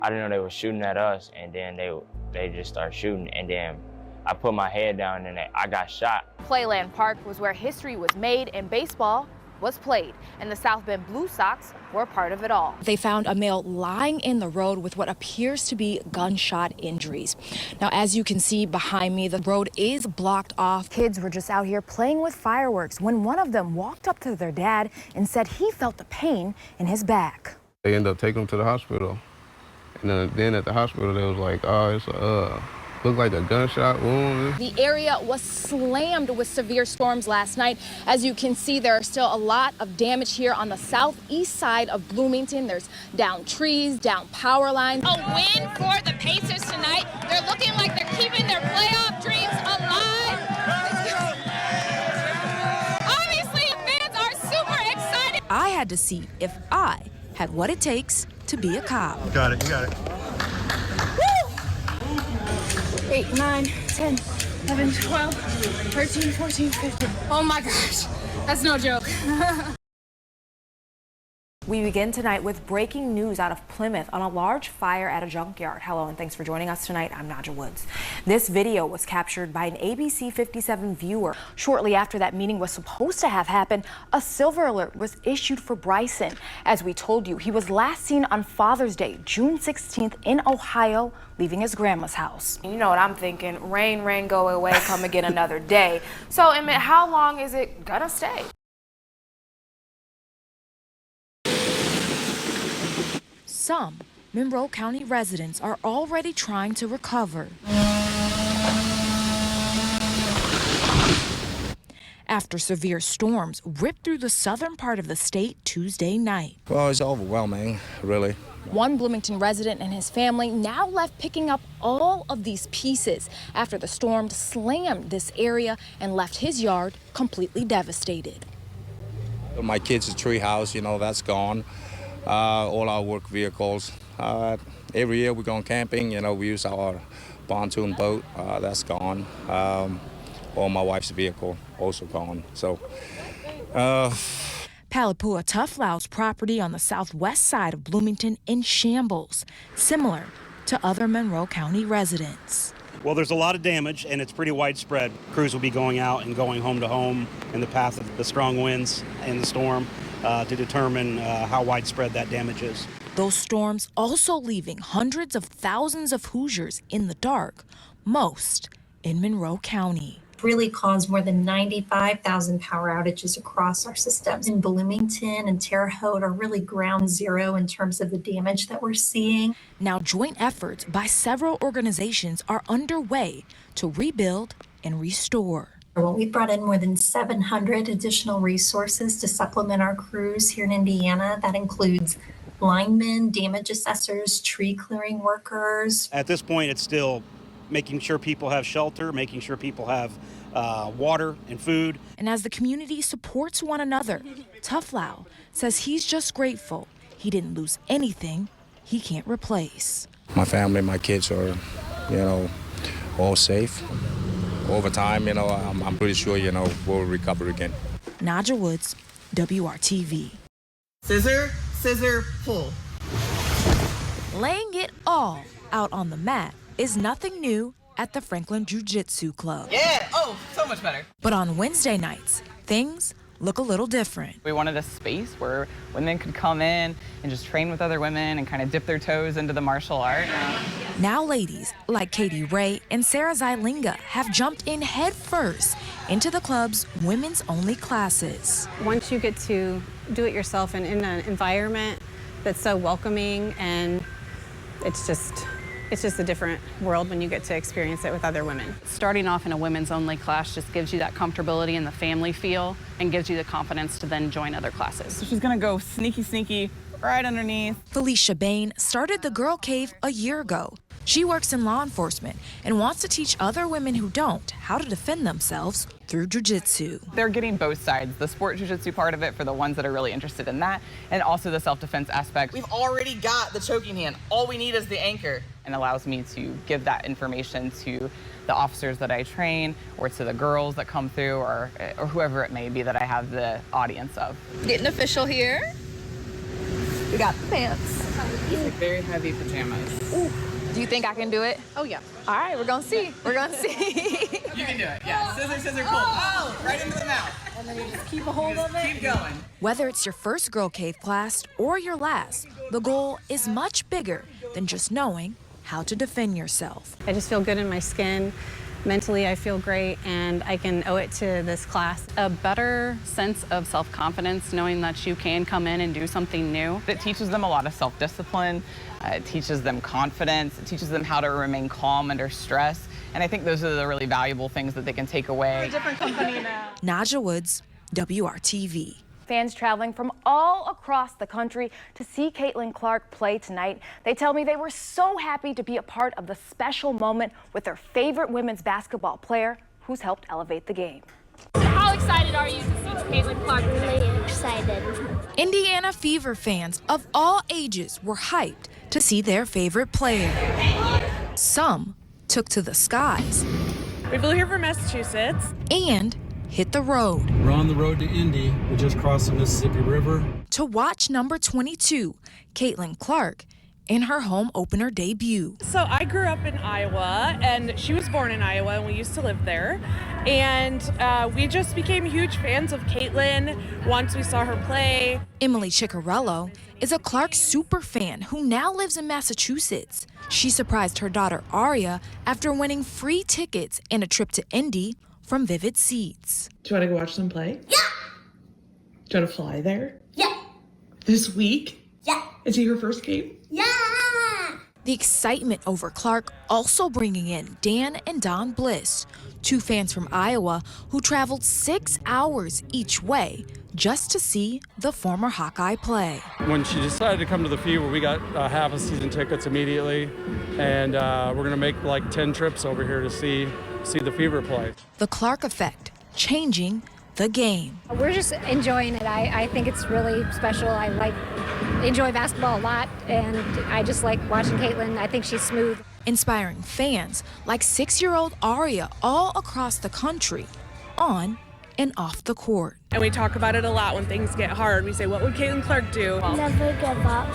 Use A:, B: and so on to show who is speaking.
A: I didn't know they were shooting at us, and then they just started shooting, and then I put my head down and I got shot.
B: Playland Park was where history was made and baseball was played, and the South Bend Blue Sox were part of it all. They found a male lying in the road with what appears to be gunshot injuries. Now, as you can see behind me, the road is blocked off. Kids were just out here playing with fireworks when one of them walked up to their dad and said he felt the pain in his back.
C: They ended up taking him to the hospital. And then at the hospital, they was like, oh, it's looked like a gunshot wound.
B: The area was slammed with severe storms last night. As you can see, there are still a lot of damage here on the southeast side of Bloomington. There's down trees, down power lines. A win for the Pacers tonight. They're looking like they're keeping their playoff dreams alive. Obviously, fans are super excited. I had to see if I had what it takes to be a cop.
D: You got it, you got it.
B: 8, 9, 10, 11, 12, 13, 14, 15. Oh my gosh, that's no joke. We begin tonight with breaking news out of Plymouth on a large fire at a junkyard. Hello and thanks for joining us tonight. I'm Nadja Woods. This video was captured by an ABC 57 viewer. Shortly after that meeting was supposed to have happened, a silver alert was issued for Bryson. As we told you, he was last seen on Father's Day, June 16th in Ohio, leaving his grandma's house. You know what I'm thinking, rain, rain, go away, come again another day. So, Emmett, how long is it gonna stay? Some Monroe County residents are already trying to recover after severe storms ripped through the southern part of the state Tuesday night.
E: Well, it's overwhelming, really.
B: One Bloomington resident and his family now left picking up all of these pieces after the storm slammed this area and left his yard completely devastated.
E: My kids' tree house, you know, that's gone. All our work vehicles. Every year we go camping, you know, we use our pontoon boat, that's gone. Or my wife's vehicle, also gone. So,
B: Palapua Tuflow's property on the southwest side of Bloomington in shambles, similar to other Monroe County residents.
F: Well, there's a lot of damage, and it's pretty widespread. Crews will be going out and going home to home in the path of the strong winds and the storm to determine how widespread that damage is.
B: Those storms also leaving hundreds of thousands of Hoosiers in the dark, most in Monroe County.
G: Really caused more than 95,000 power outages across our systems. In Bloomington and Terre Haute are really ground zero in terms of the damage that we're seeing.
B: Now joint efforts by several organizations are underway to rebuild and restore.
G: Well, we brought in more than 700 additional resources to supplement our crews here in Indiana. That includes linemen, damage assessors, tree clearing workers.
F: At this point, it's still making sure people have shelter, making sure people have water and food.
B: And as the community supports one another, Tuflow says he's just grateful he didn't lose anything he can't replace.
E: my family, my kids are, you know, all safe. Over time, you know, I'm pretty sure, you know, we'll recover again.
B: Nadja Woods, WRTV.
H: Scissor, scissor, pull.
B: Laying it all out on the mat is nothing new at the Franklin Jiu-Jitsu Club.
H: Yeah, oh, so much better.
B: But on Wednesday nights, things look a little different.
I: We wanted a space where women could come in and just train with other women and kind of dip their toes into the martial art.
B: Now ladies like Katie Ray and Sarah Zylinga have jumped in head first into the club's women's-only classes.
J: Once you get to do it yourself and in an environment that's so welcoming, and it's just a different world when you get to experience it with other women.
K: Starting off in a women's only class just gives you that comfortability and the family feel and gives you the confidence to then join other classes.
I: So she's gonna go sneaky, sneaky right underneath.
B: Felicia Bain started the Girl Cave a year ago. She works in law enforcement and wants to teach other women who don't how to defend themselves through jiu-jitsu.
I: They're getting both sides, the sport jiu-jitsu part of it for the ones that are really interested in that, and also the self-defense aspect.
H: We've already got the choking hand. All we need is the anchor.
I: And allows me to give that information to the officers that I train, or to the girls that come through, or whoever it may be that I have the audience of.
K: Getting official here.
D: We got the pants.
I: These like very heavy pajamas.
D: Ooh. Do you think I can do it?
I: Oh, yeah.
D: All right, we're gonna see. We're gonna see.
H: You can do it. Yeah. Scissor, scissor, pull. Oh, right into the mouth.
D: And then you just keep a hold of it.
H: Keep going.
B: Whether it's your first Girl Cave class or your last, the goal is much bigger than just knowing how to defend yourself.
J: I just feel good in my skin. Mentally, I feel great, and I can owe it to this class.
K: A better sense of self-confidence, knowing that you can come in and do something new.
I: It teaches them a lot of self-discipline. It teaches them confidence. It teaches them how to remain calm under stress. And I think those are the really valuable things that they can take away.
D: We're a different company now.
B: Naja Woods, WRTV.
L: Fans traveling from all across the country to see Caitlin Clark play tonight. They tell me they were so happy to be a part of the special moment with their favorite women's basketball player who's helped elevate the game.
M: How excited are you to see Caitlin Clark today?
N: Really excited.
B: Indiana Fever fans of all ages were hyped to see their favorite player. Some took to the skies.
O: We flew here from Massachusetts.
B: And hit the road.
P: We're on the road to Indy. We just crossed the Mississippi River.
B: To watch number 22, Caitlin Clark, in her home opener debut.
O: So I grew up in Iowa, and she was born in Iowa, and we used to live there. And we just became huge fans of Caitlin once we saw her play.
B: Emily Ciccarello is a Clark super fan who now lives in Massachusetts. She surprised her daughter Aria after winning free tickets and a trip to Indy from Vivid Seats.
O: Do you want to go watch them play?
N: Yeah.
O: Do you want to fly there?
N: Yeah.
O: This week?
N: Yeah.
O: Is it your first game?
N: Yeah.
B: The excitement over Clark also bringing in Dan and Don Bliss, two fans from Iowa who traveled 6 hours each way just to see the former Hawkeye play.
P: When she decided to come to the Fever, we got half a season tickets immediately, and we're going to make like 10 trips over here to see the Fever play.
B: The Clark effect, changing the game.
N: We're just enjoying it. I think it's really special. I enjoy basketball a lot, and I just like watching Caitlin. I think she's smooth.
B: Inspiring fans like 6-year-old Aria all across the country, on and off the court.
O: And we talk about it a lot when things get hard. We say, what would Caitlin Clark do?
N: Never give up.